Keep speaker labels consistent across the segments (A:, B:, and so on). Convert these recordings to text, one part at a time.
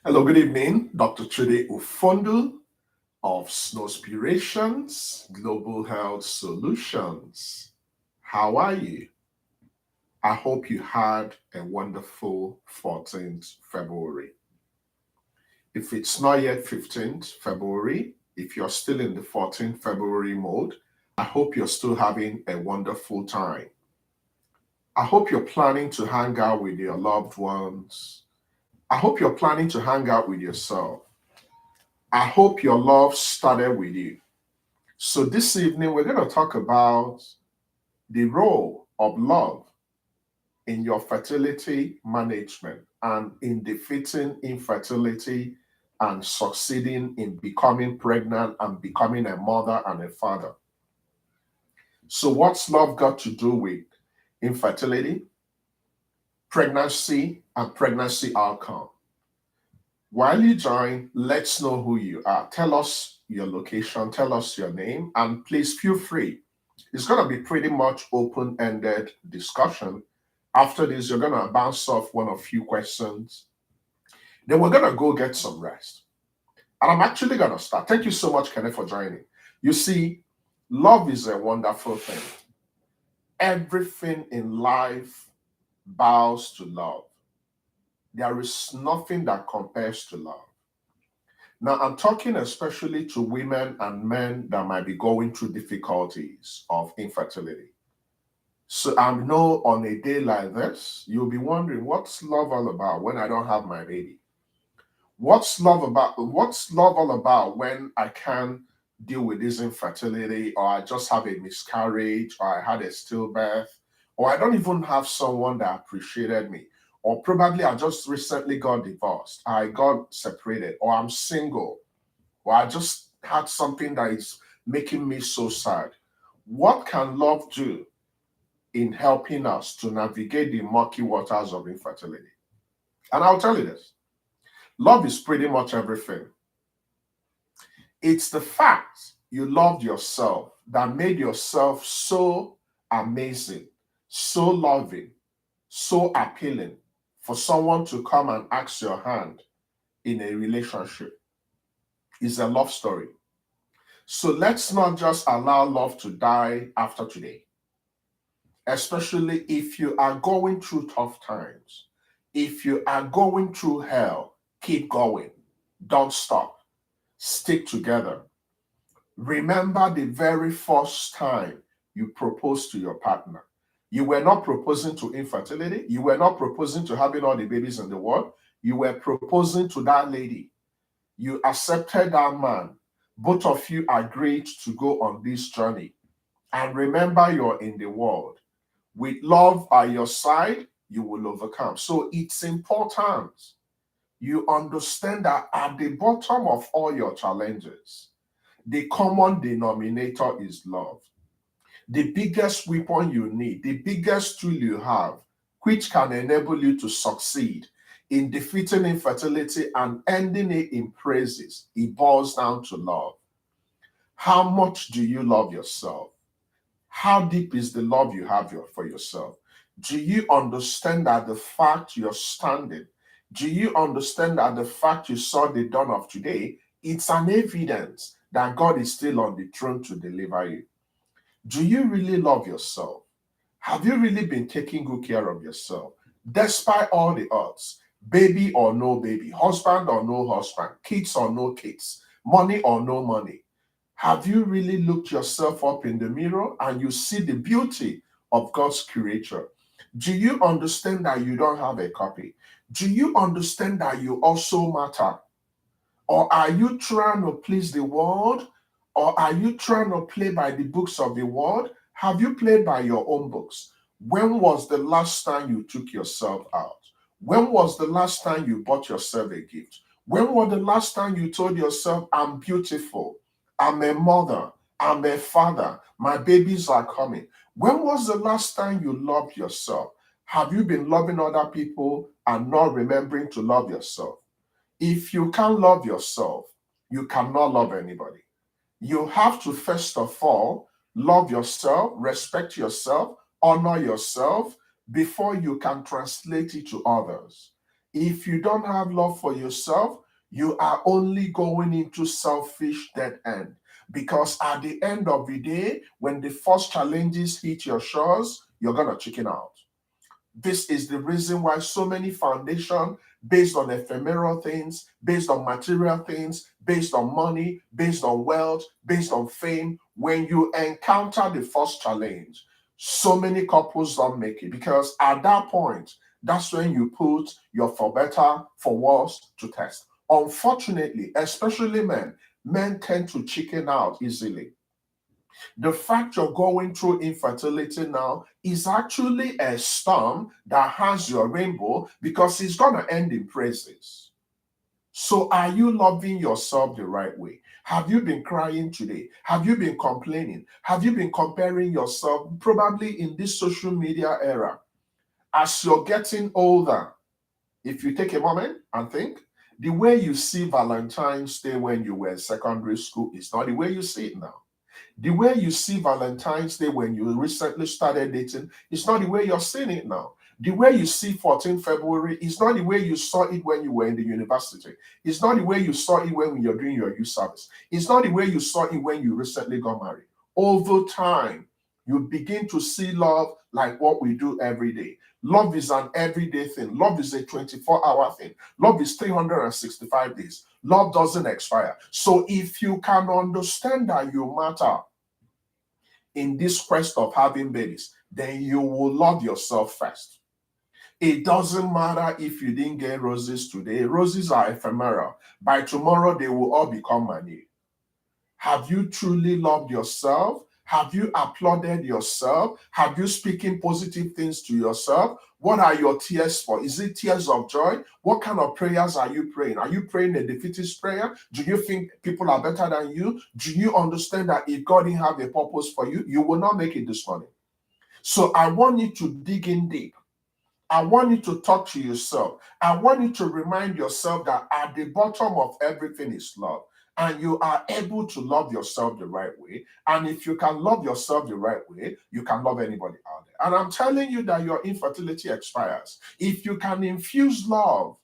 A: Hello, good evening. Dr. Chudi Explains of Snowspirations Global Health Solutions. How are you? I hope you had a wonderful 14th February. If it's not yet 15th February, if you're still in the 14th February mode, I hope you're still having a wonderful time. I hope you're planning to hang out with your loved ones. I hope you're planning to hang out with yourself. I hope your love started with you. So, this evening, we're going to talk about the role of love in your fertility management and in defeating infertility and succeeding in becoming pregnant and becoming a mother and a father. So, what's love got to do with infertility, pregnancy, and pregnancy outcome? While you join, let's know who you are. Tell us your location, tell us your name, and please feel free. It's going to be pretty much open-ended discussion. After this, you're going to bounce off one or few questions. Then we're going to go get some rest. And I'm actually going to start. Thank you so much, Kenneth, for joining. You see, love is a wonderful thing. Everything in life bows to love. There is nothing that compares to love. Now, I'm talking especially to women and men that might be going through difficulties of infertility. So I know on a day like this, you'll be wondering, what's love all about when I don't have my baby? What's love about? What's love all about when I can't deal with this infertility, or I just have a miscarriage, or I had a stillbirth, or I don't even have someone that appreciated me, or probably I just recently got divorced, I got separated, or I'm single, or I just had something that is making me so sad. What can love do in helping us to navigate the murky waters of infertility? And I'll tell you this, love is pretty much everything. It's the fact you loved yourself that made yourself so amazing, so loving, so appealing for someone to come and ask your hand in a relationship. Is a love story. So let's not just allow love to die after today, especially if you are going through tough times. If you are going through hell, keep going. Don't stop. Stick together. Remember the very first time you proposed to your partner. You were not proposing to infertility. You were not proposing to having all the babies in the world. You were proposing to that lady. You accepted that man. Both of you agreed to go on this journey. And remember, you're in the world. With love by your side, you will overcome. So it's important you understand that at the bottom of all your challenges, the common denominator is love. The biggest weapon you need, the biggest tool you have, which can enable you to succeed in defeating infertility and ending it in praises, it boils down to love. How much do you love yourself? How deep is the love you have for yourself? Do you understand that the fact you're standing, do you understand that the fact you saw the dawn of today, it's an evidence that God is still on the throne to deliver you? Do you really love yourself? Have you really been taking good care of yourself? Despite all the odds, baby or no baby, husband or no husband, kids or no kids, money or no money, have you really looked yourself up in the mirror and you see the beauty of God's creature? Do you understand that you don't have a copy? Do you understand that you also matter? Or are you trying to please the world? Or are you trying to play by the books of the world? Have you played by your own books? When was the last time you took yourself out? When was the last time you bought yourself a gift? When was the last time you told yourself, I'm beautiful, I'm a mother, I'm a father, my babies are coming? When was the last time you loved yourself? Have you been loving other people and not remembering to love yourself? If you can't love yourself, you cannot love anybody. You have to first of all love yourself, respect yourself, honor yourself before you can translate it to others. If you don't have love for yourself, you are only going into selfish dead end. Because at the end of the day, when the first challenges hit your shores, you're going to chicken out. This is the reason why so many foundations based on ephemeral things, based on material things, based on money, based on wealth, based on fame, when you encounter the first challenge, so many couples don't make it because at that point, that's when you put your for better, for worse to test. Unfortunately, especially men tend to chicken out easily. The fact you're going through infertility now is actually a storm that has your rainbow because it's going to end in praises. So, are you loving yourself the right way? Have you been crying today? Have you been complaining? Have you been comparing yourself, probably in this social media era? As you're getting older, if you take a moment and think, the way you see Valentine's Day when you were in secondary school is not the way you see it now. The way you see Valentine's Day when you recently started dating is not the way you're seeing it now. The way you see 14th February is not the way you saw it when you were in the university. It's not the way you saw it when you're doing your youth service. It's not the way you saw it when you recently got married. Over time, you begin to see love like what we do every day. Love is an everyday thing. Love is a 24-hour thing. Love is 365 days. Love doesn't expire. So if you can understand that you matter in this quest of having babies, then you will love yourself first. It doesn't matter if you didn't get roses today. Roses are ephemeral. By tomorrow, they will all become money. Have you truly loved yourself? Have you applauded yourself? Have you speaking positive things to yourself? What are your tears for? Is it tears of joy? What kind of prayers are you praying? Are you praying a defeatist prayer? Do you think people are better than you? Do you understand that if God didn't have a purpose for you, you will not make it this morning? So I want you to dig in deep. I want you to talk to yourself. I want you to remind yourself that at the bottom of everything is love. And you are able to love yourself the right way. And if you can love yourself the right way, you can love anybody out there. And I'm telling you that your infertility expires. If you can infuse love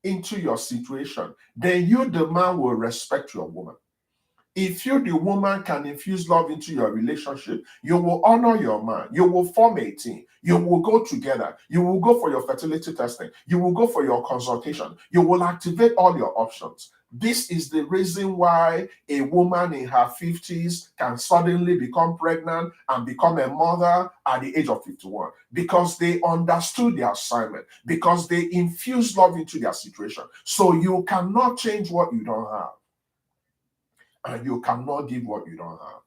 A: into your situation, then you, the man, will respect your woman. If you, the woman, can infuse love into your relationship, you will honor your man. You will form a team. You will go together. You will go for your fertility testing. You will go for your consultation. You will activate all your options. This is the reason why a woman in her 50s can suddenly become pregnant and become a mother at the age of 51. Because they understood their assignment. Because they infused love into their situation. So you cannot change what you don't have. And you cannot give what you don't have.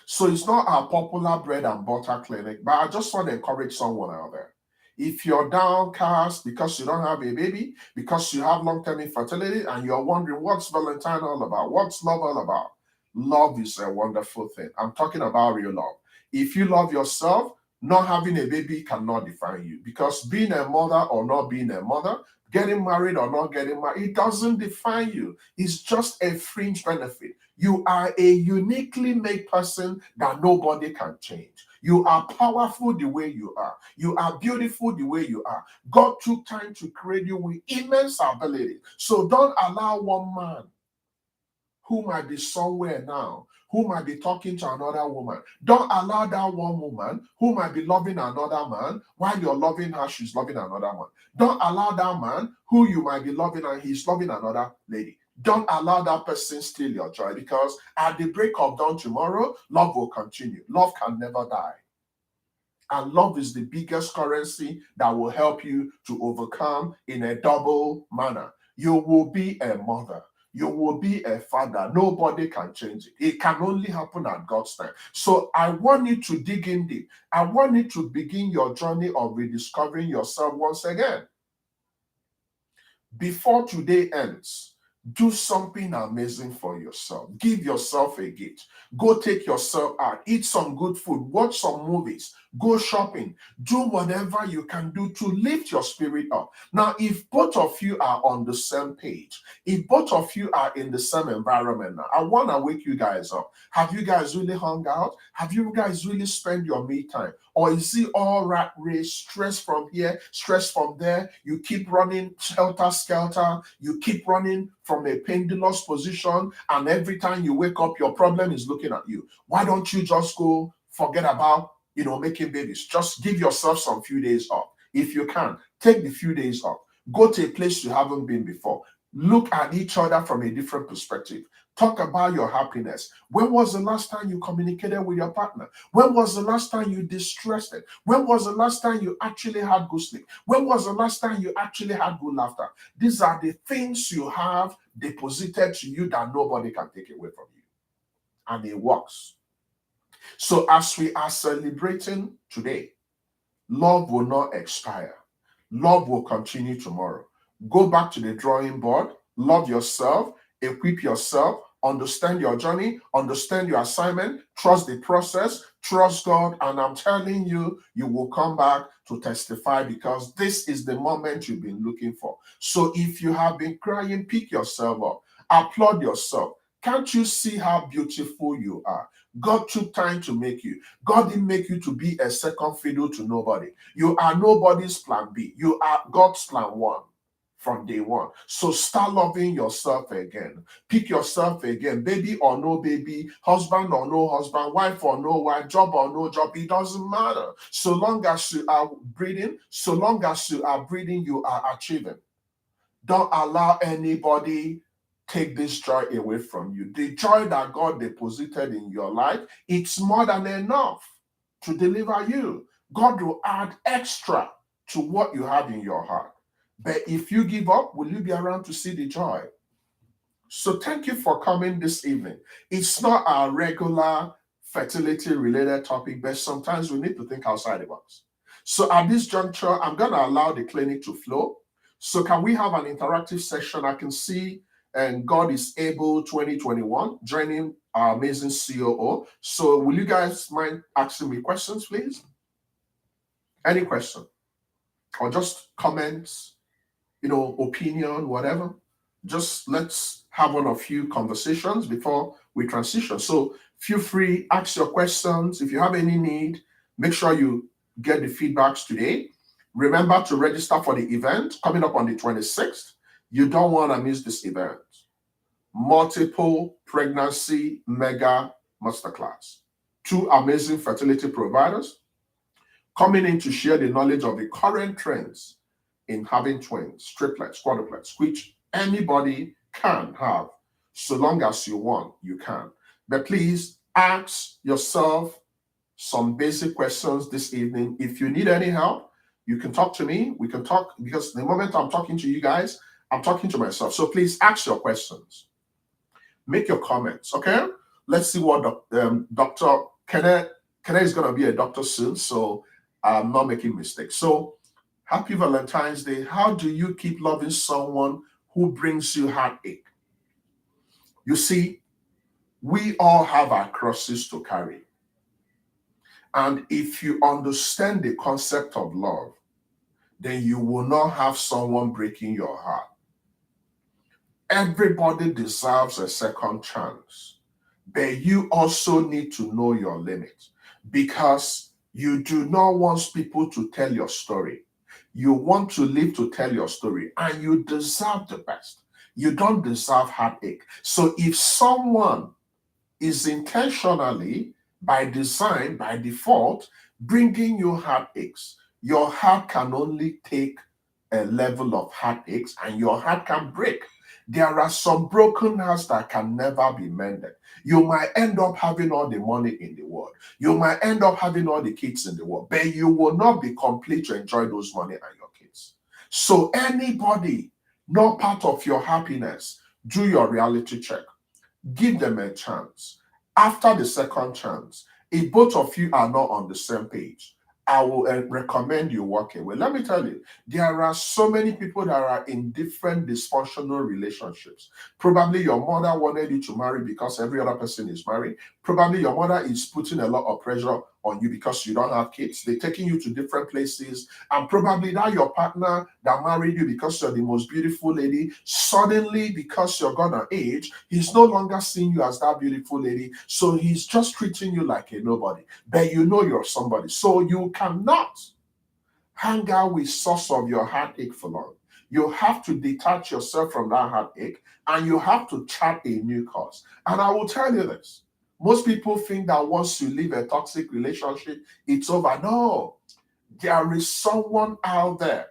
A: So it's not a popular bread and butter clinic, but I just want to encourage someone out there. If you're downcast because you don't have a baby, because you have long-term infertility, and you're wondering what's Valentine all about, what's love all about, love is a wonderful thing. I'm talking about real love. If you love yourself, not having a baby cannot define you, because being a mother or not being a mother, getting married or not getting married, it doesn't define you. It's just a fringe benefit. You are a uniquely made person that nobody can change. You are powerful the way you are. You are beautiful the way you are. God took time to create you with immense ability. So don't allow one man who might be somewhere now, who might be talking to another woman. Don't allow that one woman who might be loving another man while you're loving her, she's loving another man. Don't allow that man who you might be loving and he's loving another lady. Don't allow that person steal your joy, because at the break of dawn tomorrow, love will continue. Love can never die. And love is the biggest currency that will help you to overcome in a double manner. You will be a mother. You will be a father. Nobody can change it. It can only happen at God's time. So I want you to dig in deep. I want you to begin your journey of rediscovering yourself once again. Before today ends, do something amazing for yourself. Give yourself a gift. Go take yourself out. Eat some good food. Watch some movies. go shopping, do whatever you can do to lift your spirit up. Now, if both of you are on the same page, if both of you are in the same environment now, I want to wake you guys up. Have you guys really hung out? Have you guys really spent your me time? Or is it all rat race, stress from here, stress from there? You keep running helter skelter, you keep running from a pendulous position, and every time you wake up, your problem is looking at you. Why don't you just go forget about making babies? Just give yourself some few days off. If you can, take the few days off. Go to a place you haven't been before. Look at each other from a different perspective. Talk about your happiness. When was the last time you communicated with your partner? When was the last time you distressed it? When was the last time you actually had good sleep? When was the last time you actually had good laughter? These are the things you have deposited to you that nobody can take away from you. And it works. So as we are celebrating today, love will not expire. Love will continue tomorrow. Go back to the drawing board, love yourself, equip yourself, understand your journey, understand your assignment, trust the process, trust God, and I'm telling you, you will come back to testify because this is the moment you've been looking for. So if you have been crying, pick yourself up, applaud yourself. Can't you see how beautiful you are? God took time to make you. God didn't make you to be a second fiddle to nobody. You are nobody's plan B. You are God's plan one from day one. So start loving yourself again. Pick yourself again. Baby or no baby, husband or no husband, wife or no wife, job or no job, it doesn't matter. So long as you are breathing, you are achieving. Don't allow anybody take this joy away from you. The joy that God deposited in your life, it's more than enough to deliver you. God will add extra to what you have in your heart. But if you give up, will you be around to see the joy? So thank you for coming this evening. It's not our regular fertility related topic, but sometimes we need to think outside the box. So at this juncture, I'm going to allow the clinic to flow. So can we have an interactive session? I can see and God is able 2021 joining our amazing COO. So will you guys mind asking me questions, please? Any question? Or just comments, opinion, whatever. Just let's have one or few conversations before we transition. So feel free, ask your questions. If you have any need, make sure you get the feedbacks today. Remember to register for the event coming up on the 26th. You don't want to miss this event. Multiple pregnancy mega masterclass. 2 amazing fertility providers coming in to share the knowledge of the current trends in having twins, triplets, quadruplets, which anybody can have. So long as you want, you can. But please ask yourself some basic questions this evening. If you need any help, you can talk to me. We can talk because the moment I'm talking to you guys, I'm talking to myself. So please ask your questions. Make your comments, okay? Let's see what Dr. Kenneth is going to be a doctor soon, so I'm not making mistakes. So happy Valentine's Day. How do you keep loving someone who brings you heartache? You see, we all have our crosses to carry. And if you understand the concept of love, then you will not have someone breaking your heart. Everybody deserves a second chance, but you also need to know your limits because you do not want people to tell your story. You want to live to tell your story, and you deserve the best. You don't deserve heartache. So if someone is intentionally, by design, by default, bringing you heartaches, your heart can only take a level of heartaches and your heart can break. There are some broken hearts that can never be mended. You might end up having all the money in the world. You might end up having all the kids in the world, but you will not be complete to enjoy those money and your kids. So anybody not part of your happiness, do your reality check. Give them a chance. After the second chance, if both of you are not on the same page, I will recommend you walk away. Let me tell you, there are so many people that are in different dysfunctional relationships. Probably your mother wanted you to marry because every other person is married. Probably your mother is putting a lot of pressure on you because you don't have kids. They're taking you to different places. And probably that your partner that married you because you're the most beautiful lady, suddenly because you're gonna age, he's no longer seeing you as that beautiful lady. So he's just treating you like a nobody. But you know you're somebody. So you cannot hang out with source of your heartache for long. You have to detach yourself from that heartache and you have to chart a new course. And I will tell you this. Most people think that once you leave a toxic relationship, it's over. No, there is someone out there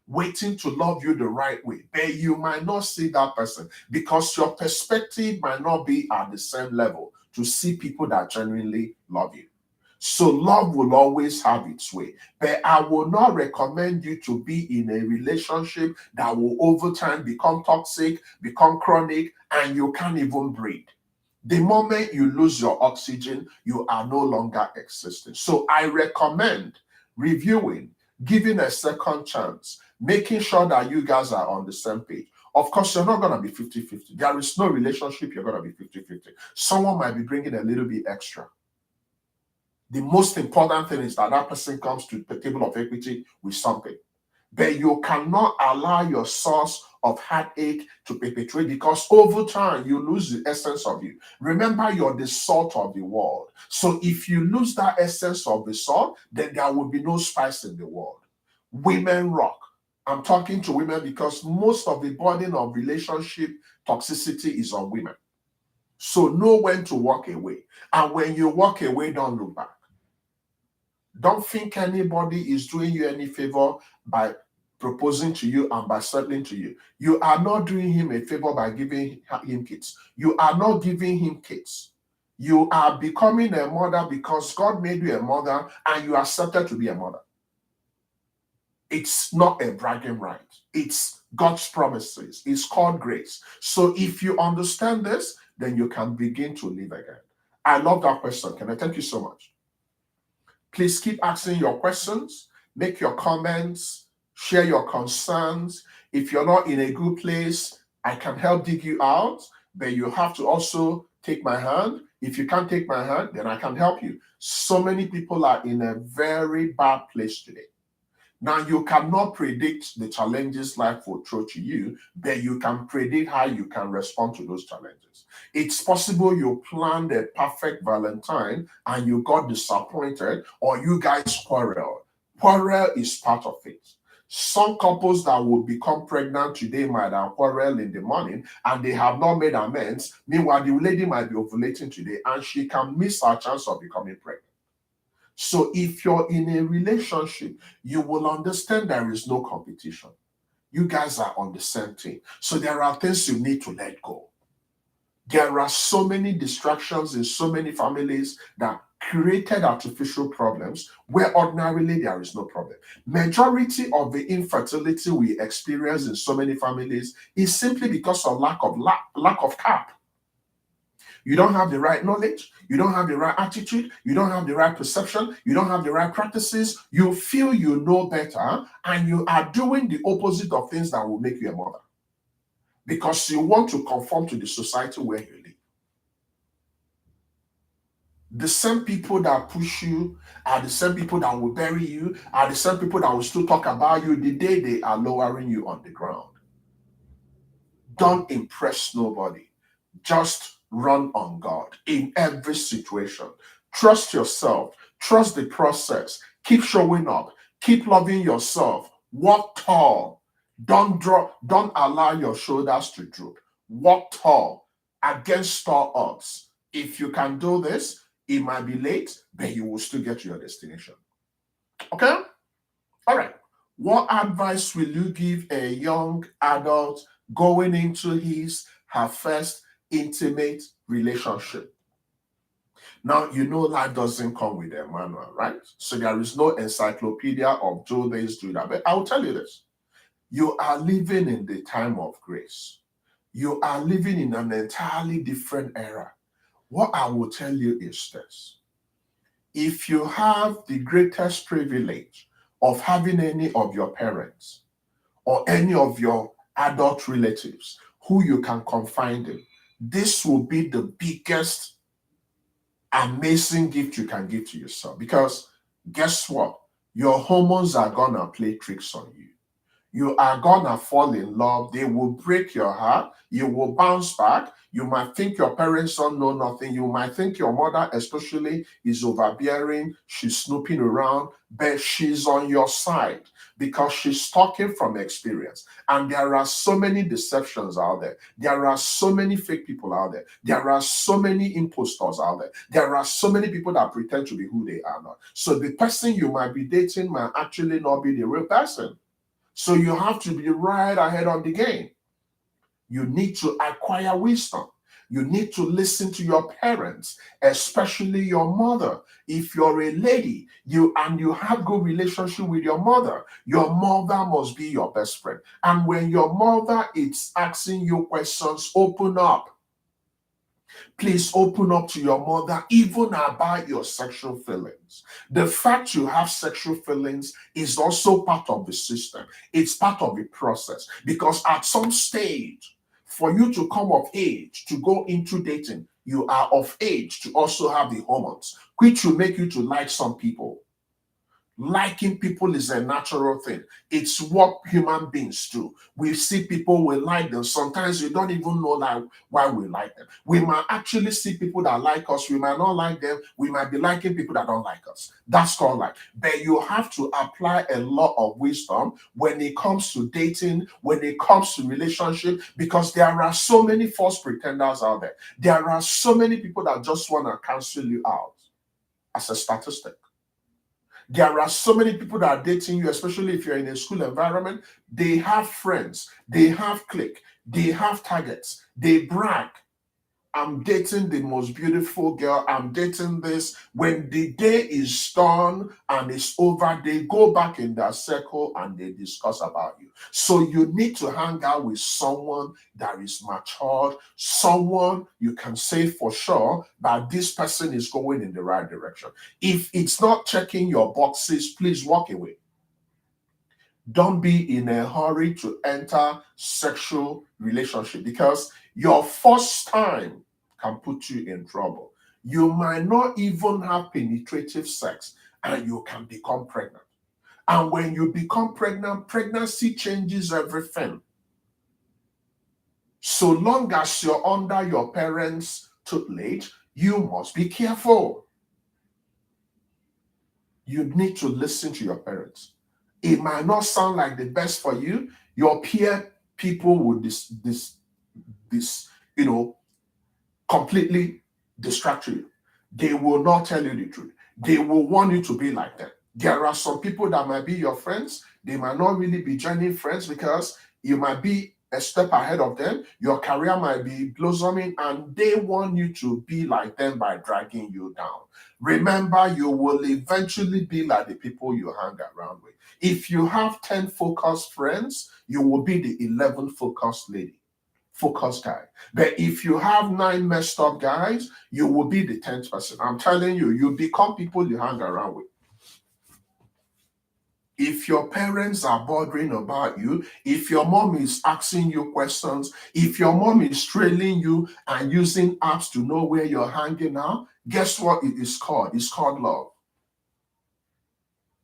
A: waiting to love you the right way. But you might not see that person because your perspective might not be at the same level to see people that genuinely love you. So love will always have its way. But I will not recommend you to be in a relationship that will over time become toxic, become chronic, and you can't even breathe. The moment you lose your oxygen, you are no longer existing. So I recommend reviewing, giving a second chance, making sure that you guys are on the same page. Of course, you're not going to be 50-50. There is no relationship you're going to be 50-50. Someone might be bringing a little bit extra. The most important thing is that that person comes to the table of equity with something. But you cannot allow your source of heartache to perpetuate because over time you lose the essence of you. Remember, you're the salt of the world. So if you lose that essence of the salt, then there will be no spice in the world. Women rock. I'm talking to women because most of the burden of relationship toxicity is on women. So know when to walk away. And when you walk away, don't look back. Don't think anybody is doing you any favor by proposing to you and by settling to you. You are not doing him a favor by giving him kids. You are not giving him kids. You are becoming a mother because God made you a mother and you accepted to be a mother. It's not a bragging right. It's God's promises. It's called grace. So if you understand this, then you can begin to live again. I love that question. Can I thank you so much? Please keep asking your questions, make your comments, share your concerns. If you're not in a good place, I can help dig you out, but you have to also take my hand. If you can't take my hand, then I can help you. So many people are in a very bad place today. Now, you cannot predict the challenges life will throw to you, but you can predict how you can respond to those challenges. It's possible you planned a perfect Valentine and you got disappointed or you guys quarreled. Quarrel is part of it. Some couples that will become pregnant today might have quarreled in the morning and they have not made amends. Meanwhile, the lady might be ovulating today and she can miss her chance of becoming pregnant. So if you're in a relationship, you will understand there is no competition. You guys are on the same team. So there are things you need to let go. There are so many distractions in so many families that created artificial problems where ordinarily there is no problem. Majority of the infertility we experience in so many families is simply because of lack of cap. You don't have the right knowledge. You don't have the right attitude. You don't have the right perception. You don't have the right practices. You feel you know better and you are doing the opposite of things that will make you a mother because you want to conform to the society where you live. The same people that push you are the same people that will bury you, are the same people that will still talk about you the day they are lowering you on the ground. Don't impress nobody. Just run on God in every situation. Trust yourself. Trust the process. Keep showing up. Keep loving yourself. Walk tall. Don't allow your shoulders to droop. Walk tall against all odds. If you can do this, it might be late, but you will still get to your destination. Okay? All right. What advice will you give a young adult going into her first intimate relationship? Now, you know life doesn't come with a manual, right? So there is no encyclopedia of do this, do that. But I'll tell you this. You are living in the time of grace. You are living in an entirely different era. What I will tell you is this. If you have the greatest privilege of having any of your parents or any of your adult relatives who you can confide in, this will be the biggest amazing gift you can give to yourself. Because guess what? Your hormones are gonna play tricks on you. You are gonna fall in love. They will break your heart. You will bounce back. You might think your parents don't know nothing. You might think your mother, especially, is overbearing. She's snooping around, but she's on your side because she's talking from experience. And there are so many deceptions out there. There are so many fake people out there. There are so many imposters out there. There are so many people that pretend to be who they are not. So the person you might be dating might actually not be the real person. So you have to be right ahead of the game. You need to acquire wisdom. You need to listen to your parents, especially your mother. If you're a lady, you have good relationship with your mother must be your best friend. And when your mother is asking you questions, open up. Please open up to your mother, even about your sexual feelings. The fact you have sexual feelings is also part of the system. It's part of the process. Because at some stage, for you to come of age, to go into dating, you are of age to also have the hormones, which will make you to like some people. Liking people is a natural thing. It's what human beings do. We see people, we like them. Sometimes we don't even know like why we like them. We might actually see people that like us. We might not like them. We might be liking people that don't like us. That's called like. But you have to apply a lot of wisdom when it comes to dating, when it comes to relationship, because there are so many false pretenders out there. There are so many people that just want to cancel you out as a statistic. There are so many people that are dating you, especially if you're in a school environment. They have friends, they have clique, they have targets, they brag. I'm dating the most beautiful girl, I'm dating this. When the day is done and it's over, they go back in their circle and they discuss about you. So you need to hang out with someone that is matured, someone you can say for sure that this person is going in the right direction. If it's not checking your boxes, please walk away. Don't be in a hurry to enter sexual relationship because your first time can put you in trouble. You might not even have penetrative sex and you can become pregnant. And when you become pregnant, pregnancy changes everything. So long as you're under your parents' tutelage, you must be careful. You need to listen to your parents. It might not sound like the best for you. Your peer people will completely distract you. They will not tell you the truth. They will want you to be like them. There are some people that might be your friends. They might not really be genuine friends because you might be a step ahead of them. Your career might be blossoming and they want you to be like them by dragging you down. Remember, you will eventually be like the people you hang around with. If you have 10 focused friends, you will be the 11th focused guy. But if you have 9 messed up guys, you will be the 10th person. I'm telling you, you become people you hang around with. If your parents are bothering about you, if your mom is asking you questions, if your mom is trailing you and using apps to know where you're hanging out, guess what it is called? It's called love.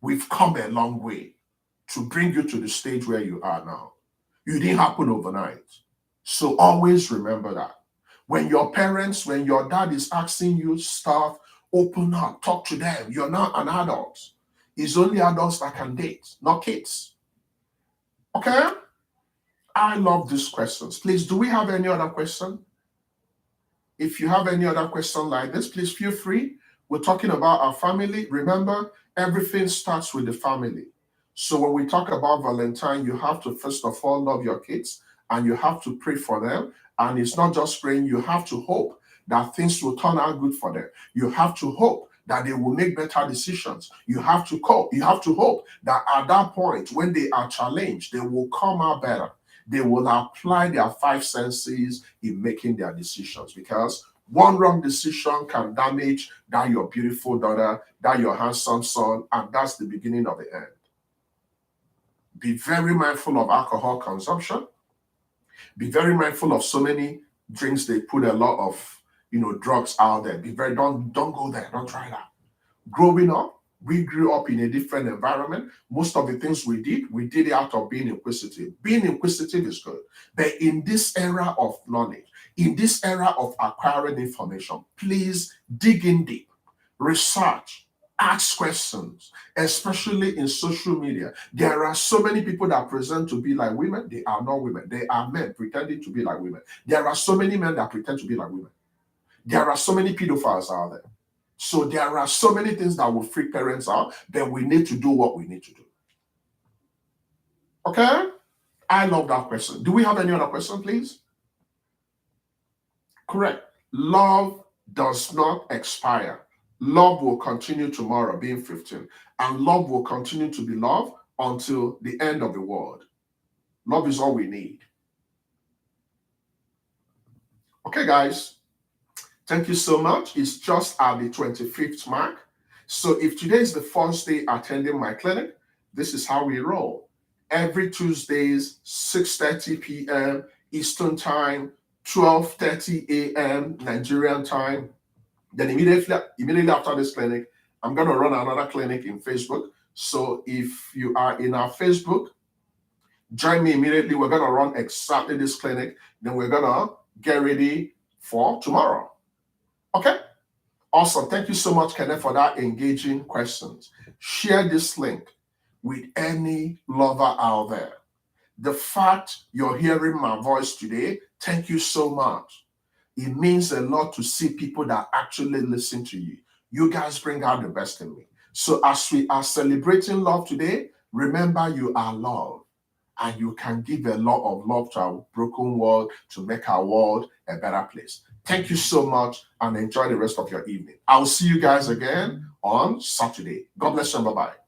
A: We've come a long way to bring you to the stage where you are now. It didn't happen overnight. So always remember that. When your dad is asking you stuff, open up, talk to them. You're not an adult. It's only adults that can date, not kids. Okay? I love these questions. Please, do we have any other question? If you have any other question like this, please feel free. We're talking about our family. Remember, everything starts with the family. So when we talk about Valentine, you have to first of all love your kids and you have to pray for them. And it's not just praying, you have to hope that things will turn out good for them. You have to hope that they will make better decisions. You have to hope that at that point, when they are challenged, they will come out better. They will apply their 5 senses in making their decisions, because one wrong decision can damage that your beautiful daughter, that your handsome son, and that's the beginning of the end. Be very mindful of alcohol consumption. Be very mindful of so many drinks they put a lot of drugs out there. Don't go there. Don't try that. Growing up, we grew up in a different environment. Most of the things we did it out of being inquisitive. Being inquisitive is good. But in this era of knowledge, in this era of acquiring information, please dig in deep, research, ask questions, especially in social media. There are so many people that present to be like women. They are not women. They are men pretending to be like women. There are so many men that pretend to be like women. There are so many pedophiles out there. So there are so many things that will freak parents out that we need to do what we need to do. Okay? I love that question. Do we have any other question, please? Correct. Love does not expire. Love will continue tomorrow, being 15. And love will continue to be love until the end of the world. Love is all we need. Okay, guys. Thank you so much. It's just at the 25th mark. So if today is the first day attending my clinic, this is how we roll. Every Tuesdays, 6:30 p.m. Eastern Time, 12:30 a.m. Nigerian time. Then immediately after this clinic, I'm going to run another clinic in Facebook. So if you are in our Facebook, join me immediately. We're going to run exactly this clinic. Then we're going to get ready for tomorrow. Okay? Awesome. Thank you so much, Kenneth, for that engaging questions. Share this link with any lover out there. The fact you're hearing my voice today, thank you so much. It means a lot to see people that actually listen to you. You guys bring out the best in me. So as we are celebrating love today, remember you are loved. And you can give a lot of love to our broken world to make our world a better place. Thank you so much and enjoy the rest of your evening. I'll see you guys again on Saturday. God bless you. Bye-bye.